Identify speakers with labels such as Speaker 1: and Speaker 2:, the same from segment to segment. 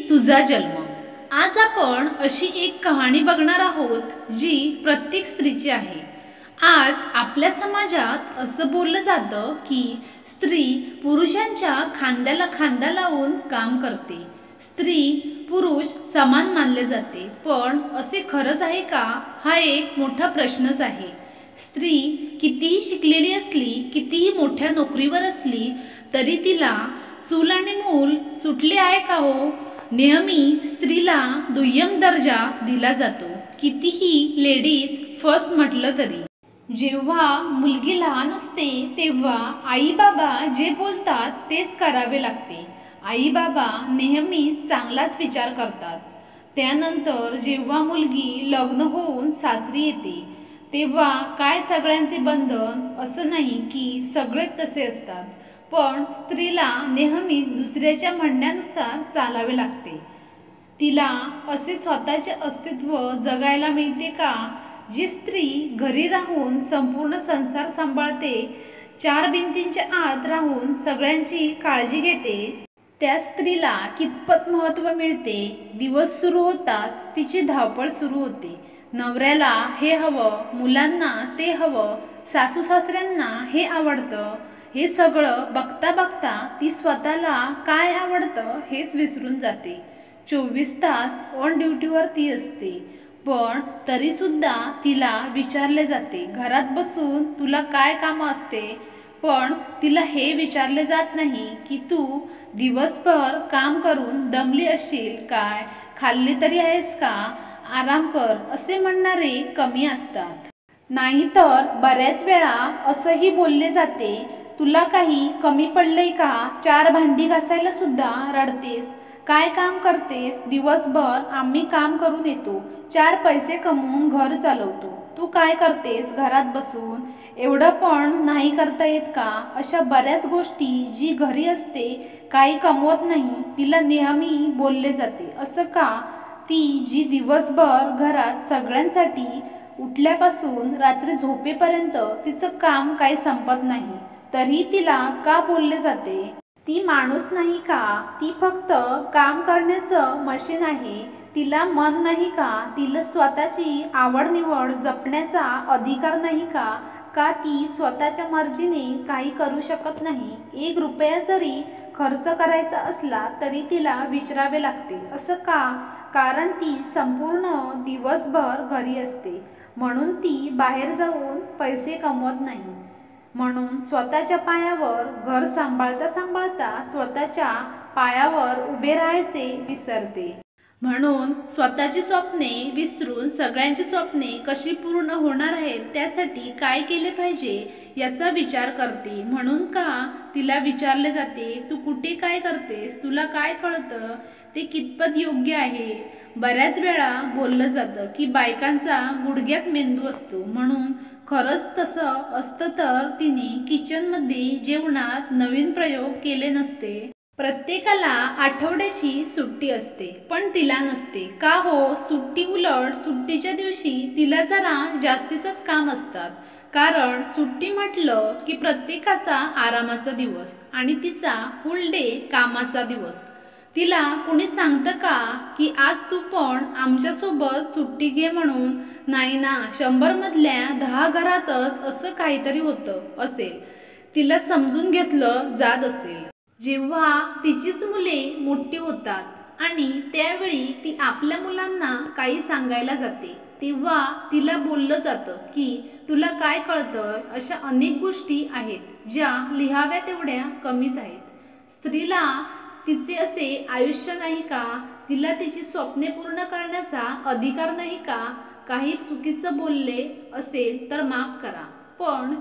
Speaker 1: तुझा जन्म। आज आपण अशी एक कहाणी बघणार आहोत जी प्रत्येक स्त्रीची आहे। आज आपल्या समाजात असं बोललं जातं की स्त्री पुरुषांच्या खांद्याला खांदा लावून काम करते, स्त्री पुरुष समान मानले जाते। पण असे खरंच आहे का? हा एक मोठा प्रश्नच आहे। स्त्री कितीही शिकलेली असली, कितीही मोठ्या नोकरीवर असली तरी तिला चूल आणि मूल सुटले आहे का हो? नेहमी स्त्रीला दुय्यम दर्जा दिला जातो, कितीही लेडीज फर्स्ट म्हटलं तरी। जेव्हा मुलगी लहान असते तेव्हा आई बाबा जे बोलतात तेच करावे लागते। आई बाबा नेहमी चांगलाच विचार करतात। त्यानंतर जेव्हा मुलगी लग्न होऊन सासरी येते तेव्हा काय सगळ्यांचे बंधन असं नाही की सगळेच तसे असतात, पण स्त्रीला नेहमी दुसऱ्याच्या म्हणण्यानुसार चालावे लागते। तिला असे स्वतःचे अस्तित्व जगायला मिळते का? जी स्त्री घरी राहून संपूर्ण संसार सांभाळते, चार भिंतींच्या आत राहून सगळ्यांची काळजी घेते, त्या स्त्रीला कितपत महत्त्व मिळते? दिवस सुरू होतात, तिची धावपळ सुरू होते। नवऱ्याला हे हवं, मुलांना ते हवं, सासू सासऱ्यांना हे आवडतं। हे सगळं बघता बघता ती स्वतःला काय आवडतं हेच विसरून जाते। 24 तास ऑन ड्युटीवर ती असते, पण तरीसुद्धा तिला विचारले जाते घरात बसून तुला काय कामं असते, पण तिला हे विचारले जात नाही की तू दिवसभर काम करून दमली असशील काय, खाल्ली तरी आहेस का, आराम कर, असे म्हणणारे कमी असतात। नाहीतर बऱ्याच वेळा असंही बोलले जाते, तुला काही कमी पडलंय का? 4 भांडी घासायला सुद्धा रडतेस, काय काम करतेस दिवसभर? आम्ही काम करून येतो, 4 पैसे कमवून घर चालवतो, तू काय करतेस घरात बसून? एवढं पण नाही करता येत का? अशा बऱ्याच गोष्टी जी घरी असते, काही कमवत नाही, तिला नेहमी बोलले जाते। असं का? ती जी दिवसभर घरात सगळ्यांसाठी उठल्यापासून रात्री झोपेपर्यंत तिचं काम काही संपत नाही, तरी तिला का बोलले जाते? ती माणूस नाही का? ती फक्त काम करण्याचं मशीन आहे। तिला मन नाही का? तिला स्वतःची आवड निवड जपण्याचा अधिकार नाही का? का ती स्वतःच्या मर्जीने काही करू शकत नाही? 1 रुपया जरी खर्च करायचा असला तरी तिला विचारावे लागते। असं का? कारण ती संपूर्ण दिवसभर घरी असते, म्हणून ती बाहेर जाऊन पैसे कमवत नाही, म्हणून स्वतःच्या पायावर घर सांभाळता सांभाळता स्वतःच्या पायावर उभे राहायचे विसरते। म्हणून स्वतःची स्वप्ने विसरून सगळ्यांची स्वप्ने कशी पूर्ण होणार आहेत, त्यासाठी काय केले पाहिजे याचा विचार करते। म्हणून का तिला विचारले जाते, तू कुठे काय करतेस, तुला काय कळतं, ते कितपत योग्य आहे? बऱ्याच वेळा बोललं जातं की बायकांचा गुडघ्यात मेंदू असतो, म्हणून खरंच तसं असतं तर तिने किचनमध्ये जेवणात नवीन प्रयोग केले नसते। प्रत्येकाला आठवड्याची सुट्टी असते, पण तिला नसते का हो? सुट्टी उलट सुट्टीच्या दिवशी तिला जरा जास्तीचंच काम असतात, कारण सुट्टी म्हटलं की प्रत्येकाचा आरामाचा दिवस आणि तिचा फुल डे कामाचा दिवस। तिला कुणी सांगतं का की आज तू पण आमच्यासोबत सुट्टी घे म्हणून? नाही ना, 100 मधल्या 10 घरातच असं काहीतरी होतं असेल, तिला समजून घेतलं जात असेल। जेव्हा तिचीच मुले मोठी होतात आणि त्यावेळी ती आपल्या मुलांना काही सांगायला जाते, तेव्हा तिला बोललं जातं की तुला काय कळतं? अशा अनेक गोष्टी आहेत ज्या लिहाव्या तेवढ्या कमीच आहेत। स्त्रीला तिचे असे आयुष्य नाही का? तिला तिची स्वप्ने पूर्ण करण्याचा अधिकार नाही का? काही चुकीचं बोलले असेल तर माफ करा, पण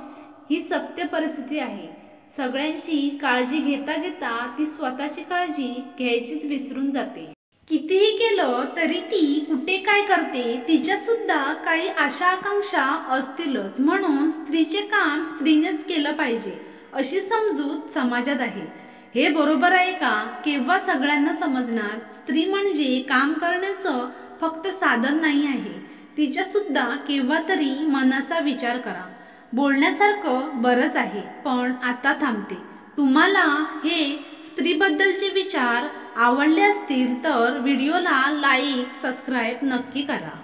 Speaker 1: ही सत्य परिस्थिती आहे। सगळ्यांची काळजी घेता घेता ती स्वतःची काळजी घ्यायचीच विसरून जाते। कितीही केलं तरी ती कुठे काय करते, तिच्या सुद्धा काही आशा आकांक्षा असतीलच, म्हणून स्त्रीचे काम स्त्रीनेच केलं पाहिजे अशी समजूत समाजात आहे। हे बरोबर आहे का? केव्हा सगळ्यांना समजणार? स्त्री म्हणजे काम करण्याचं फक्त साधन नाही आहे, तिच्या सुद्धा केव्हा तरी मनाचा विचार करा। बोलण्यासारखं बरंच आहे, पण आता थांबते। तुम्हाला हे स्त्रीबद्दलचे विचार आवडले असतील तर व्हिडिओला लाईक सबस्क्राईब नक्की करा.